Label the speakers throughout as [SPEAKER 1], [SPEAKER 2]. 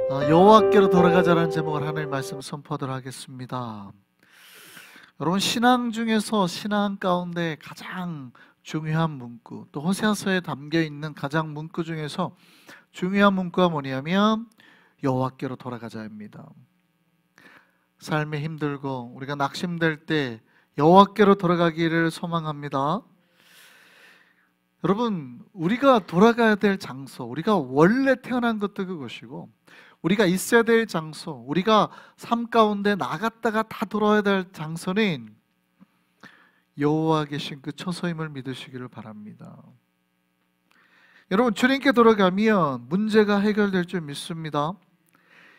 [SPEAKER 1] 여호와께로 돌아가자라는 제목을 하나님 말씀 선포하도록 하겠습니다. 여러분, 신앙 중에서 신앙 가운데 가장 중요한 문구, 또 호세아서에 담겨 있는 가장 문구 중에서 중요한 문구가 뭐냐면 여호와께로 돌아가자입니다. 삶이 힘들고 우리가 낙심될 때 여호와께로 돌아가기를 소망합니다. 여러분, 우리가 돌아가야 될 장소, 우리가 원래 태어난 것도 그것이고 우리가 있어야 될 장소, 우리가 삶 가운데 나갔다가 다 돌아와야 될 장소는 여호와 계신 그 처소임을 믿으시기를 바랍니다. 여러분, 주님께 돌아가면 문제가 해결될 줄 믿습니다.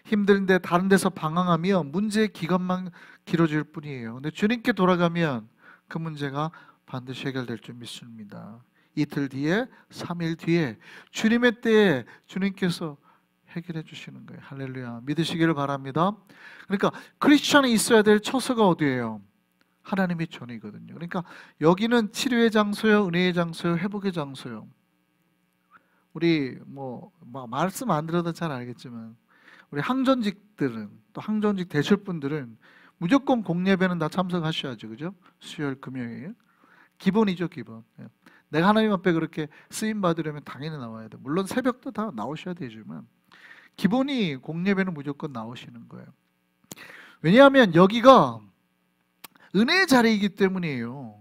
[SPEAKER 1] 힘든데 다른 데서 방황하면 문제의 기간만 길어질 뿐이에요. 근데 주님께 돌아가면 그 문제가 반드시 해결될 줄 믿습니다. 이틀 뒤에, 3일 뒤에 주님의 때에 주님께서 해결해 주시는 거예요. 할렐루야. 믿으시기를 바랍니다. 그러니까 크리스천이 있어야 될 처소가 어디예요? 하나님의 존이거든요. 그러니까 여기는 치료의 장소요, 은혜의 장소요, 회복의 장소요. 우리 말씀 안 들어도 잘 알겠지만 우리 항전직들은, 또 항전직 되실 분들은 무조건 공예배는 다 참석하셔야죠. 그죠? 수요일, 금요일 기본이죠, 기본. 내가 하나님 앞에 그렇게 쓰임 받으려면 당연히 나와야 돼. 물론 새벽도 다 나오셔야 되지만 기본이 공예배는 무조건 나오시는 거예요. 왜냐하면 여기가 은혜의 자리이기 때문이에요.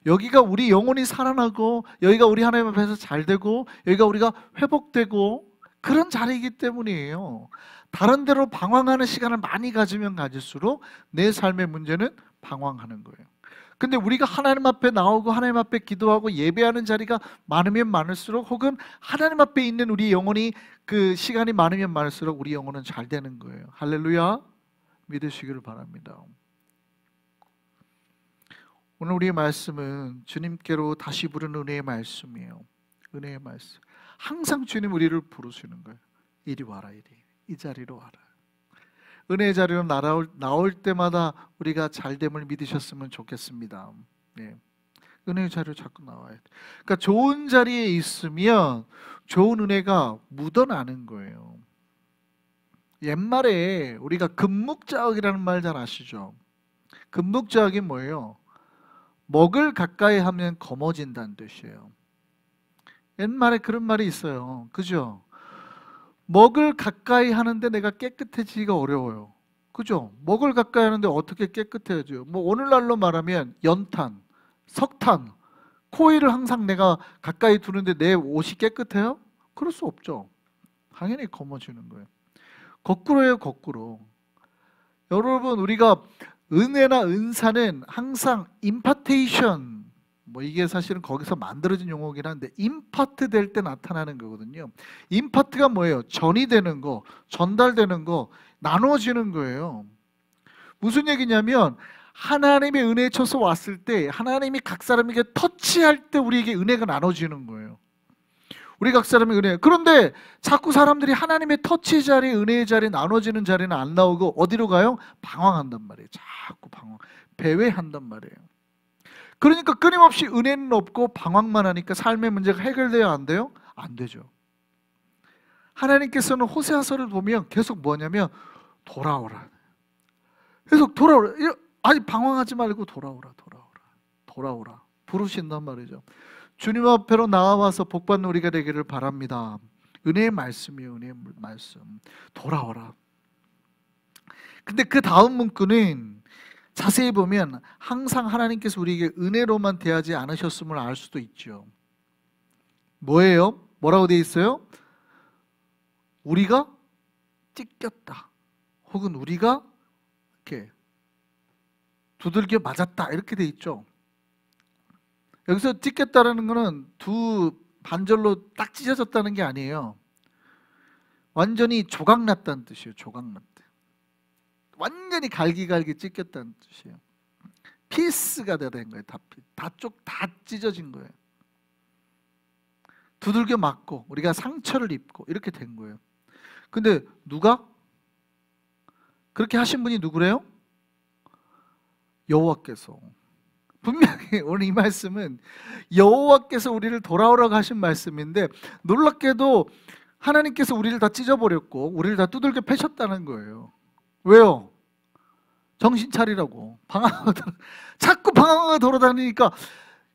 [SPEAKER 1] 여기가 우리 영혼이 살아나고, 여기가 우리 하나님 앞에서 잘 되고, 여기가 우리가 회복되고 그런 자리이기 때문이에요. 다른 데로 방황하는 시간을 많이 가지면 가질수록 내 삶의 문제는 방황하는 거예요. 근데 우리가 하나님 앞에 나오고 하나님 앞에 기도하고 예배하는 자리가 많으면 많을수록, 혹은 하나님 앞에 있는 우리 영혼이 그 시간이 많으면 많을수록 우리 영혼은 잘 되는 거예요. 할렐루야. 믿으시기를 바랍니다. 오늘 우리의 말씀은 주님께로 다시 부르는 은혜의 말씀이에요. 은혜의 말씀. 항상 주님 우리를 부르시는 거예요. 이리 와라, 이 자리로 와라. 은혜의 자리로 나올 때마다 우리가 잘됨을 믿으셨으면 좋겠습니다. 네. 은혜의 자리로 자꾸 나와야 돼. 그러니까 좋은 자리에 있으면 좋은 은혜가 묻어나는 거예요. 옛말에 우리가 금묵자학이라는 말 잘 아시죠? 금묵자학이 뭐예요? 먹을 가까이 하면 검어진다는 뜻이에요. 옛말에 그런 말이 있어요. 그죠? 먹을 가까이 하는데 내가 깨끗해지기가 어려워요. 그죠? 먹을 가까이 하는데 어떻게 깨끗해져요? 오늘날로 말하면 연탄, 석탄, 코일을 항상 내가 가까이 두는데 내 옷이 깨끗해요? 그럴 수 없죠. 당연히 검어지는 거예요. 거꾸로예요, 거꾸로. 여러분, 우리가 은혜나 은사는 항상 임파테이션, 이게 사실은 거기서 만들어진 용어긴 한데 임파트 될 때 나타나는 거거든요. 임파트가 뭐예요? 전이 되는 거, 전달되는 거, 나눠지는 거예요. 무슨 얘기냐면 하나님의 은혜에 쳐서 왔을 때 하나님이 각 사람에게 터치할 때 우리에게 은혜가 나눠지는 거예요. 우리 각 사람의 은혜. 그런데 자꾸 사람들이 하나님의 터치 자리, 은혜의 자리, 나눠지는 자리는 안 나오고 어디로 가요? 방황한단 말이에요. 자꾸 방황, 배회한단 말이에요. 그러니까 끊임없이 은혜는 없고 방황만 하니까 삶의 문제가 해결돼야 안 돼요? 안 되죠. 하나님께서는 호세아서를 보면 계속 뭐냐면 돌아오라. 계속 돌아오라. 아니, 방황하지 말고 돌아오라. 부르신단 말이죠. 주님 앞에로 나와서 복받는 우리가 되기를 바랍니다. 은혜의 말씀이에요. 은혜의 말씀. 돌아오라. 근데 그 다음 문구는 자세히 보면 항상 하나님께서 우리에게 은혜로만 대하지 않으셨음을 알 수도 있죠. 뭐예요? 뭐라고 되어 있어요? 우리가 찢겼다, 혹은 우리가 이렇게 두들겨 맞았다, 이렇게 되어 있죠. 여기서 찢겼다라는 것은 두 반절로 딱 찢어졌다는 게 아니에요. 완전히 조각났다는 뜻이에요. 조각났다. 완전히 갈기갈기 찢겼다는 뜻이에요. 피스가 된 거예요. 다 찢어진 거예요. 두들겨 맞고 우리가 상처를 입고 이렇게 된 거예요. 근데 누가? 그렇게 하신 분이 누구래요? 여호와께서. 분명히 오늘 이 말씀은 여호와께서 우리를 돌아오라고 하신 말씀인데, 놀랍게도 하나님께서 우리를 다 찢어버렸고 우리를 다 두들겨 패셨다는 거예요. 왜요? 정신 차리라고. 자꾸 방황하고 돌아다니니까,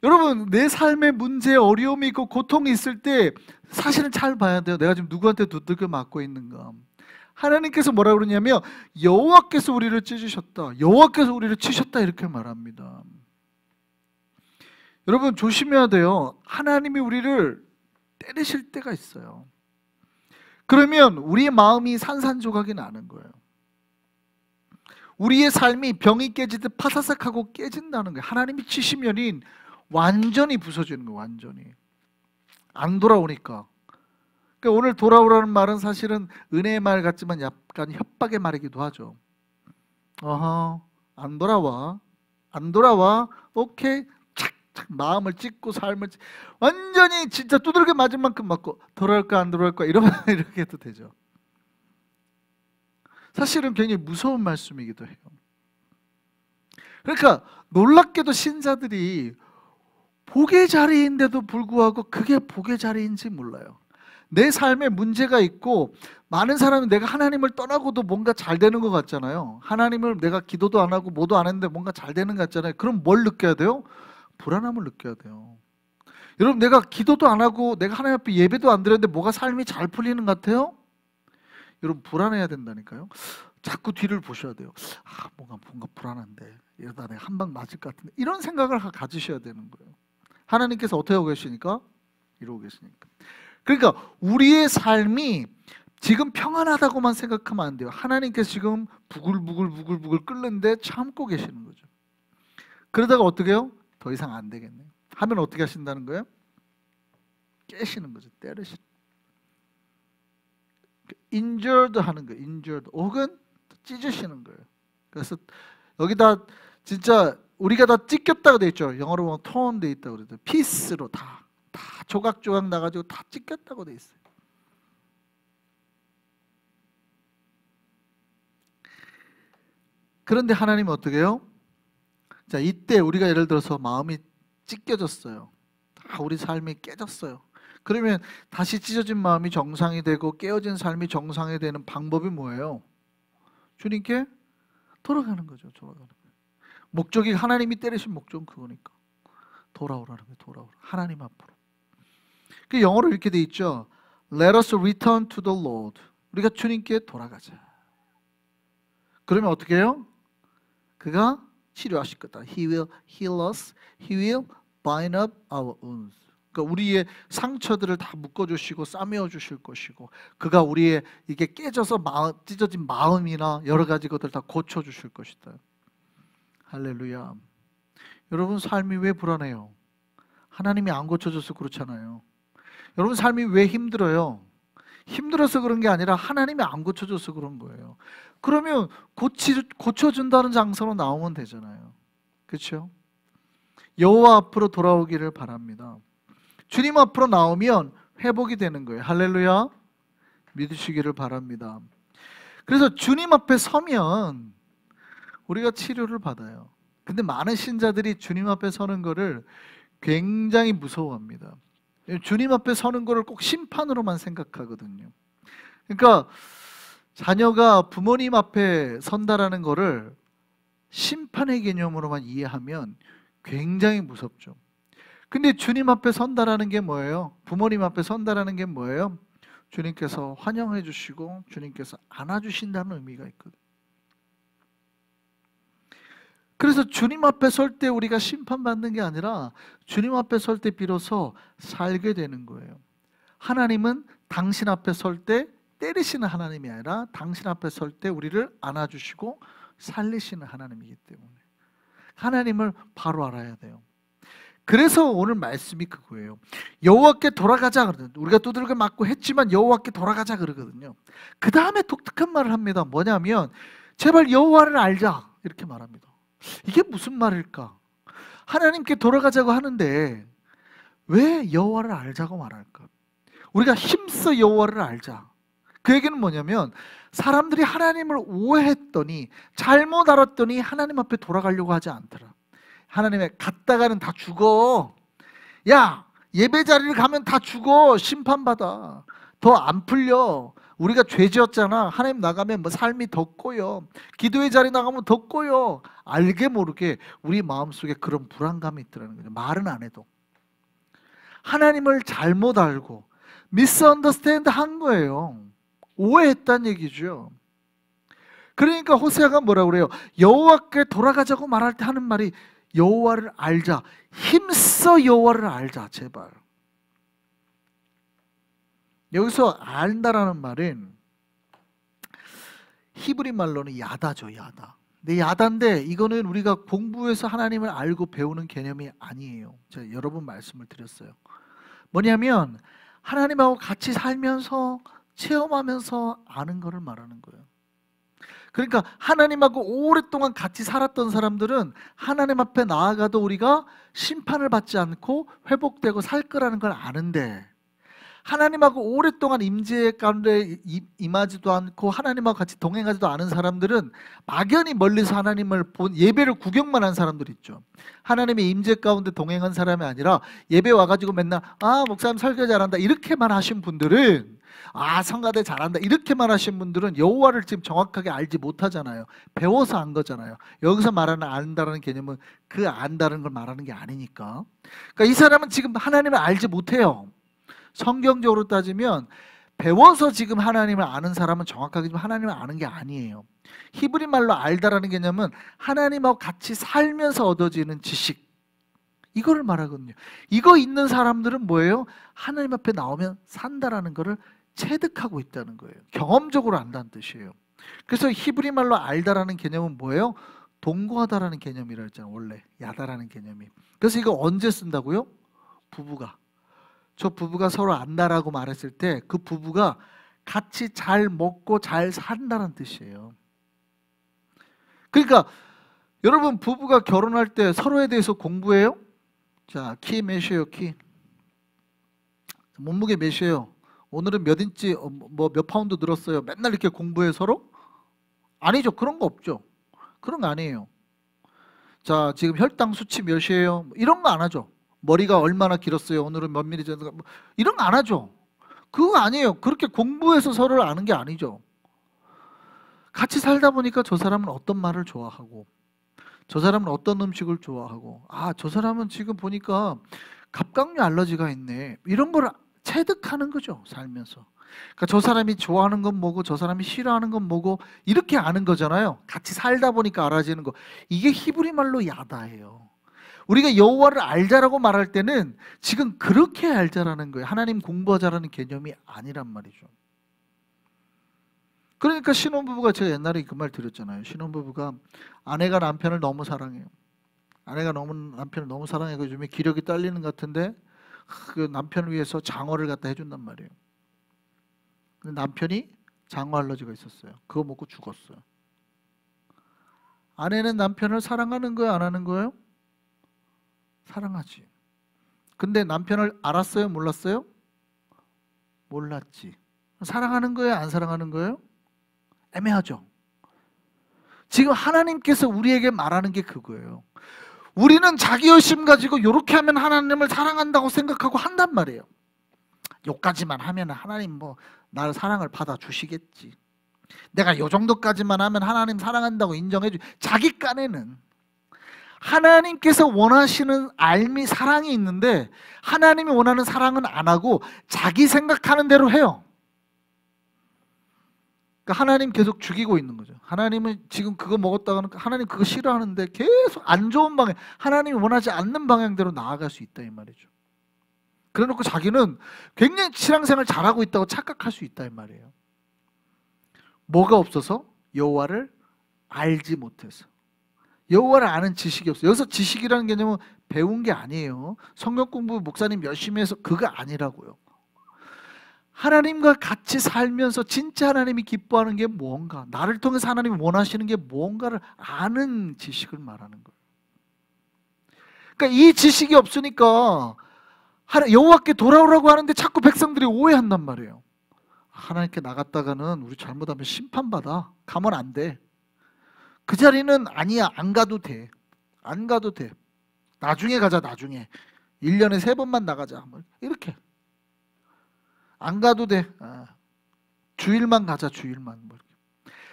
[SPEAKER 1] 여러분, 내 삶에 문제, 어려움이 있고 고통이 있을 때 사실은 잘 봐야 돼요. 내가 지금 누구한테 두들겨 맞고 있는가. 하나님께서 뭐라 그러냐면 여호와께서 우리를 찢으셨다, 여호와께서 우리를 치셨다, 이렇게 말합니다. 여러분 조심해야 돼요. 하나님이 우리를 때리실 때가 있어요. 그러면 우리의 마음이 산산조각이 나는 거예요. 우리의 삶이 병이 깨지듯 파사삭하고 깨진다는 거예요. 하나님이 치시면은 완전히 부서지는 거예요. 완전히 안 돌아오니까. 그러니까 오늘 돌아오라는 말은 사실은 은혜의 말 같지만 약간 협박의 말이기도 하죠. 안 돌아와, 안 돌아와. 오케이, 착착 마음을 찢고 삶을 완전히 진짜 두들겨 맞을 만큼 맞고, 돌아올까 안 돌아올까 이러면 이렇게 해도 되죠. 사실은 굉장히 무서운 말씀이기도 해요. 그러니까 놀랍게도 신자들이 복의 자리인데도 불구하고 그게 복의 자리인지 몰라요. 내 삶에 문제가 있고 많은 사람은 내가 하나님을 떠나고도 뭔가 잘 되는 것 같잖아요. 하나님을 내가 기도도 안 하고 뭐도 안 했는데 뭔가 잘 되는 것 같잖아요. 그럼 뭘 느껴야 돼요? 불안함을 느껴야 돼요. 여러분, 내가 기도도 안 하고 내가 하나님 앞에 예배도 안 드렸는데 뭐가 삶이 잘 풀리는 것 같아요? 여러분 불안해야 된다니까요. 자꾸 뒤를 보셔야 돼요. 뭔가 불안한데 이러다 내가 한 방 맞을 것 같은데, 이런 생각을 가지셔야 되는 거예요. 하나님께서 어떻게 하고 계시니까? 이러고 계시니까. 그러니까 우리의 삶이 지금 평안하다고만 생각하면 안 돼요. 하나님께서 지금 부글부글 끓는데 참고 계시는 거죠. 그러다가 어떻게 해요? 더 이상 안 되겠네 하면 어떻게 하신다는 거예요? 깨시는 거죠. 때리시는. injured 하는 거예요. injured. 혹은 찢으시는 거예요. 그래서 여기다 진짜 우리가 다 찢겼다고 돼 있죠. 영어로 보면 torn 돼 있다고 그러죠. 피스로 다 조각조각 나가지고 다 찢겼다고 돼 있어요. 그런데 하나님은 어떻게 해요? 자, 이때 우리가 예를 들어서 마음이 찢겨졌어요. 우리 삶이 깨졌어요. 그러면 다시 찢어진 마음이 정상이 되고 깨어진 삶이 정상이 되는 방법이 뭐예요? 주님께 돌아가는 거죠. 돌아가는 거예요. 목적이, 하나님이 때리신 목적은 그거니까 돌아오라는 거예요. 돌아오라, 하나님 앞으로. 그 영어로 이렇게 돼 있죠. Let us return to the Lord. 우리가 주님께 돌아가자. 그러면 어떻게 해요? 그가 치료하실 거다. He will heal us. He will bind up our wounds. 그러니까 우리의 상처들을 다 묶어주시고 싸매어 주실 것이고, 그가 우리의 이게 깨져서 찢어진 마음이나 여러 가지 것들 다 고쳐주실 것이다. 할렐루야. 여러분 삶이 왜 불안해요? 하나님이 안 고쳐줘서 그렇잖아요. 여러분 삶이 왜 힘들어요? 힘들어서 그런 게 아니라 하나님이 안 고쳐줘서 그런 거예요. 그러면 고쳐준다는 장소로 나오면 되잖아요. 그렇죠? 여호와 앞으로 돌아오기를 바랍니다. 주님 앞으로 나오면 회복이 되는 거예요. 할렐루야. 믿으시기를 바랍니다. 그래서 주님 앞에 서면 우리가 치료를 받아요. 근데 많은 신자들이 주님 앞에 서는 거를 굉장히 무서워합니다. 주님 앞에 서는 거를 꼭 심판으로만 생각하거든요. 그러니까 자녀가 부모님 앞에 선다라는 거를 심판의 개념으로만 이해하면 굉장히 무섭죠. 근데 주님 앞에 선다라는 게 뭐예요? 부모님 앞에 선다라는 게 뭐예요? 주님께서 환영해 주시고 주님께서 안아주신다는 의미가 있거든요. 그래서 주님 앞에 설 때 우리가 심판받는 게 아니라 주님 앞에 설 때 비로소 살게 되는 거예요. 하나님은 당신 앞에 설 때 때리시는 하나님이 아니라 당신 앞에 설 때 우리를 안아주시고 살리시는 하나님이기 때문에 하나님을 바로 알아야 돼요. 그래서 오늘 말씀이 그거예요. 여호와께 돌아가자 그러거든요. 우리가 두들겨 맞고 했지만 여호와께 돌아가자 그러거든요. 그 다음에 독특한 말을 합니다. 뭐냐면 제발 여호와를 알자 이렇게 말합니다. 이게 무슨 말일까? 하나님께 돌아가자고 하는데 왜 여호와를 알자고 말할까? 우리가 힘써 여호와를 알자. 그 얘기는 뭐냐면 사람들이 하나님을 오해했더니 잘못 알았더니 하나님 앞에 돌아가려고 하지 않더라. 하나님의 갔다가는 다 죽어. 야, 예배 자리를 가면 다 죽어. 심판받아. 더 안 풀려. 우리가 죄 지었잖아. 하나님 나가면 뭐 삶이 더 꼬여. 기도의 자리 나가면 더 꼬여. 알게 모르게 우리 마음속에 그런 불안감이 있더라는 거죠. 말은 안 해도. 하나님을 잘못 알고 misunderstand 한 거예요. 오해했다는 얘기죠. 그러니까 호세아가 뭐라고 그래요? 여호와께 돌아가자고 말할 때 하는 말이 여호와를 알자. 힘써 여호와를 알자. 제발. 여기서 안다라는 말은 히브리 말로는 야다죠. 야다. 근데 야다인데 이거는 우리가 공부해서 하나님을 알고 배우는 개념이 아니에요. 제가 여러 번 말씀을 드렸어요. 뭐냐면 하나님하고 같이 살면서 체험하면서 아는 것을 말하는 거예요. 그러니까 하나님하고 오랫동안 같이 살았던 사람들은 하나님 앞에 나아가도 우리가 심판을 받지 않고 회복되고 살 거라는 걸 아는데, 하나님하고 오랫동안 임재 가운데 임하지도 않고 하나님하고 같이 동행하지도 않은 사람들은 막연히 멀리서 하나님을 본 예배를 구경만 한 사람들 있죠. 하나님의 임재 가운데 동행한 사람이 아니라 예배 와가지고 맨날 목사님 설교 잘한다 이렇게만 하신 분들은, 성가대 잘한다 이렇게만 하신 분들은 여호와를 지금 정확하게 알지 못하잖아요. 배워서 안 거잖아요. 여기서 말하는 안다라는 개념은 그 안다는 걸 말하는 게 아니니까. 그러니까 이 사람은 지금 하나님을 알지 못해요. 성경적으로 따지면 배워서 지금 하나님을 아는 사람은 정확하게 좀 하나님을 아는 게 아니에요. 히브리 말로 알다라는 개념은 하나님하고 같이 살면서 얻어지는 지식, 이거를 말하거든요. 이거 있는 사람들은 뭐예요? 하나님 앞에 나오면 산다라는 거를 체득하고 있다는 거예요. 경험적으로 안다는 뜻이에요. 그래서 히브리 말로 알다라는 개념은 뭐예요? 동거하다라는 개념이라 했잖아요. 원래 야다라는 개념이. 그래서 이거 언제 쓴다고요? 부부가. 저 부부가 서로 안다라고 말했을 때 그 부부가 같이 잘 먹고 잘 산다는 뜻이에요. 그러니까 여러분 부부가 결혼할 때 서로에 대해서 공부해요? 자, 키 몇이에요? 키 몸무게 몇이에요? 오늘은 몇 인치 뭐 몇 파운드 늘었어요? 맨날 이렇게 공부해 서로? 아니죠. 그런 거 없죠. 그런 거 아니에요. 자, 지금 혈당 수치 몇이에요? 이런 거 안 하죠. 머리가 얼마나 길었어요? 오늘은 몇 미리 정도? 이런 거 안 하죠. 그거 아니에요. 그렇게 공부해서 서로를 아는 게 아니죠. 같이 살다 보니까 저 사람은 어떤 말을 좋아하고, 저 사람은 어떤 음식을 좋아하고, 저 사람은 지금 보니까 갑각류 알러지가 있네. 이런 걸 체득하는 거죠. 살면서. 그러니까 저 사람이 좋아하는 건 뭐고 저 사람이 싫어하는 건 뭐고 이렇게 아는 거잖아요. 같이 살다 보니까 알아지는 거. 이게 히브리 말로 야다예요. 우리가 여호와를 알자라고 말할 때는 지금 그렇게 알자라는 거예요. 하나님 공부하자라는 개념이 아니란 말이죠. 그러니까 신혼부부가, 제가 옛날에 그 말 드렸잖아요. 신혼부부가 아내가 남편을 너무 사랑해요. 아내가 남편을 너무 사랑해. 요즘에 기력이 딸리는 것 같은데 그 남편을 위해서 장어를 갖다 해준단 말이에요. 근데 남편이 장어 알러지가 있었어요. 그거 먹고 죽었어요. 아내는 남편을 사랑하는 거예요? 안 하는 거예요? 사랑하지. 근데 남편을 알았어요? 몰랐어요? 몰랐지. 사랑하는 거예요? 안 사랑하는 거예요? 애매하죠. 지금 하나님께서 우리에게 말하는 게 그거예요. 우리는 자기 열심 가지고 이렇게 하면 하나님을 사랑한다고 생각하고 한단 말이에요. 요까지만 하면 하나님 뭐 나를 사랑을 받아주시겠지. 내가 요 정도까지만 하면 하나님 사랑한다고 인정해 주. 자기 깐에는 하나님께서 원하시는 알미 사랑이 있는데 하나님이 원하는 사랑은 안 하고 자기 생각하는 대로 해요. 그러니까 하나님 계속 죽이고 있는 거죠. 하나님은 지금 그거 먹었다가는 하나님 그거 싫어하는데 계속 안 좋은 방향, 하나님이 원하지 않는 방향대로 나아갈 수 있다 이 말이죠. 그래놓고 자기는 굉장히 신앙생활 잘하고 있다고 착각할 수 있다 이 말이에요. 뭐가 없어서? 여호와를 알지 못해서. 여호와를 아는 지식이 없어요. 여기서 지식이라는 개념은 배운 게 아니에요. 성경 공부 목사님 열심히 해서 그거 아니라고요. 하나님과 같이 살면서 진짜 하나님이 기뻐하는 게 뭔가, 나를 통해서 하나님이 원하시는 게 뭔가를 아는 지식을 말하는 거예요. 그러니까 이 지식이 없으니까 여호와께 돌아오라고 하는데 자꾸 백성들이 오해한단 말이에요. 하나님께 나갔다가는 우리 잘못하면 심판받아. 가면 안 돼. 그 자리는 아니야. 안 가도 돼. 안 가도 돼. 나중에 가자. 나중에. 1년에 3번만 나가자. 이렇게. 안 가도 돼. 주일만 가자, 주일만. 뭐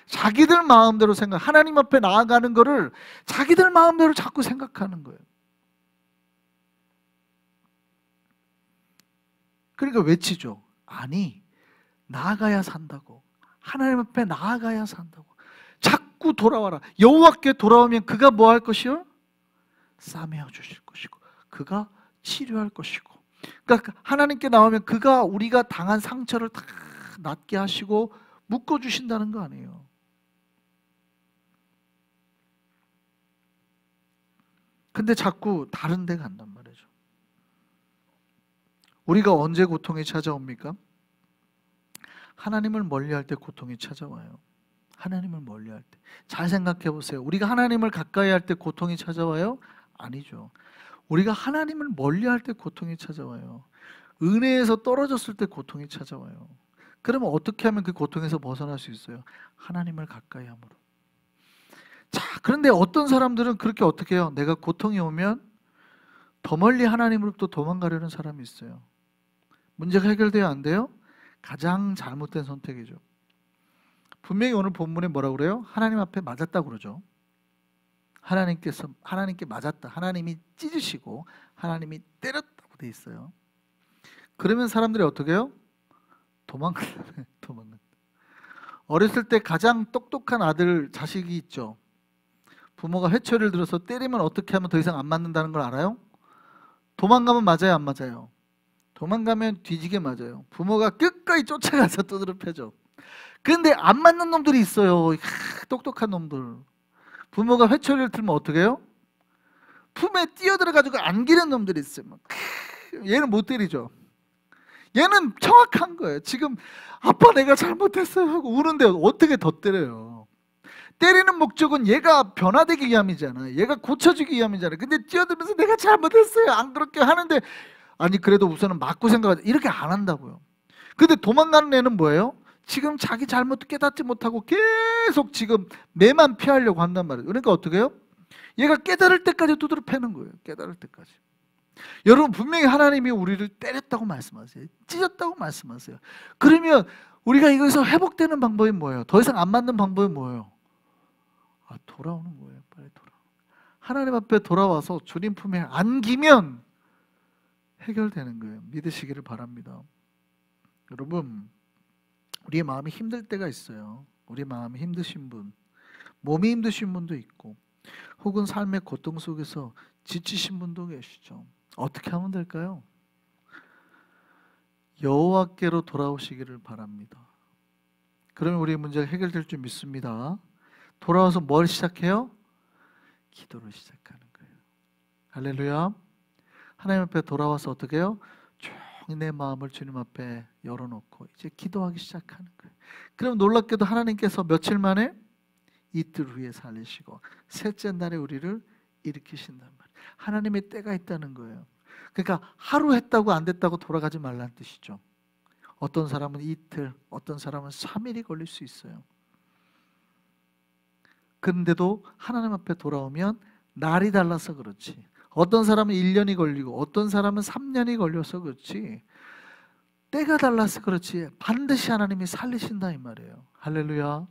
[SPEAKER 1] 자기들 마음대로 생각, 하나님 앞에 나아가는 거를 자기들 마음대로 자꾸 생각하는 거예요. 그러니까 외치죠. 아니, 나아가야 산다고. 하나님 앞에 나아가야 산다고. 자꾸 돌아와라. 여호와께 돌아오면 그가 뭐 할 것이요? 싸매어 주실 것이고 그가 치료할 것이고. 그러니까 하나님께 나오면 그가 우리가 당한 상처를 다 낫게 하시고 묶어주신다는 거 아니에요. 근데 자꾸 다른 데 간단 말이죠. 우리가 언제 고통이 찾아옵니까? 하나님을 멀리할 때 고통이 찾아와요. 하나님을 멀리할 때. 잘 생각해 보세요. 우리가 하나님을 가까이 할 때 고통이 찾아와요? 아니죠. 우리가 하나님을 멀리할 때 고통이 찾아와요. 은혜에서 떨어졌을 때 고통이 찾아와요. 그러면 어떻게 하면 그 고통에서 벗어날 수 있어요? 하나님을 가까이 함으로. 자, 그런데 어떤 사람들은 그렇게 어떻게 해요? 내가 고통이 오면 더 멀리 하나님으로부터 도망가려는 사람이 있어요. 문제가 해결돼야 안 돼요? 가장 잘못된 선택이죠. 분명히 오늘 본문에 뭐라고 그래요? 하나님 앞에 맞았다고 그러죠. 하나님께 맞았다. 하나님이 찢으시고 하나님이 때렸다고 돼 있어요. 그러면 사람들이 어떻게 해요? 도망가요. 어렸을 때 가장 똑똑한 아들, 자식이 있죠. 부모가 회초리를 들어서 때리면 어떻게 하면 더 이상 안 맞는다는 걸 알아요? 도망가면 맞아요, 안 맞아요? 도망가면 뒤지게 맞아요. 부모가 끝까지 쫓아가서 두드려 패죠. 그런데 안 맞는 놈들이 있어요. 똑똑한 놈들. 부모가 회초리를 들면 어떻게 해요? 품에 뛰어들어가지고 안기는 놈들이 있어요. 얘는 못 때리죠. 얘는 정확한 거예요. 지금 아빠 내가 잘못했어요 하고 우는데 어떻게 더 때려요? 때리는 목적은 얘가 변화되기 위함이잖아요. 얘가 고쳐지기 위함이잖아요. 근데 뛰어들면서 내가 잘못했어요 안 그렇게 하는데, 아니 그래도 우선은 맞고 생각하자. 이렇게 안 한다고요. 근데 도망가는 애는 뭐예요? 지금 자기 잘못 깨닫지 못하고 계속 지금 매만 피하려고 한단 말이에요. 그러니까 어떻게 해요? 얘가 깨달을 때까지 두드려 패는 거예요. 깨달을 때까지. 여러분 분명히 하나님이 우리를 때렸다고 말씀하세요. 찢었다고 말씀하세요. 그러면 우리가 이거에서 회복되는 방법이 뭐예요? 더 이상 안 맞는 방법이 뭐예요? 돌아오는 거예요. 빨리 돌아. 하나님 앞에 돌아와서 주님 품에 안기면 해결되는 거예요. 믿으시기를 바랍니다. 여러분, 우리의 마음이 힘들 때가 있어요. 우리 마음이 힘드신 분, 몸이 힘드신 분도 있고, 혹은 삶의 고통 속에서 지치신 분도 계시죠. 어떻게 하면 될까요? 여호와께로 돌아오시기를 바랍니다. 그러면 우리의 문제가 해결될 줄 믿습니다. 돌아와서 뭘 시작해요? 기도를 시작하는 거예요. 할렐루야. 하나님 앞에 돌아와서 어떻게 해요? 조용히 내 마음을 주님 앞에 열어놓고 이제 기도하기 시작하는 거예요. 그럼 놀랍게도 하나님께서 며칠 만에 이틀 후에 살리시고 셋째 날에 우리를 일으키신단 말이에요. 하나님의 때가 있다는 거예요. 그러니까 하루 했다고 안 됐다고 돌아가지 말라는 뜻이죠. 어떤 사람은 이틀, 어떤 사람은 3일이 걸릴 수 있어요. 그런데도 하나님 앞에 돌아오면 날이 달라서 그렇지, 어떤 사람은 1년이 걸리고 어떤 사람은 3년이 걸려서 그렇지, 때가 달라서 그렇지 반드시 하나님이 살리신다 이 말이에요. 할렐루야.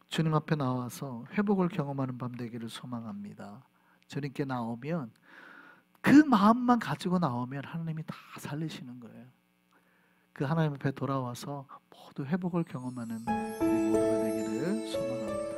[SPEAKER 1] 주님 앞에 나와서 회복을 경험하는 밤 되기를 소망합니다. 주님께 나오면 그 마음만 가지고 나오면 하나님이 다 살리시는 거예요. 그 하나님 앞에 돌아와서 모두 회복을 경험하는 우리 모두가 되기를 소망합니다.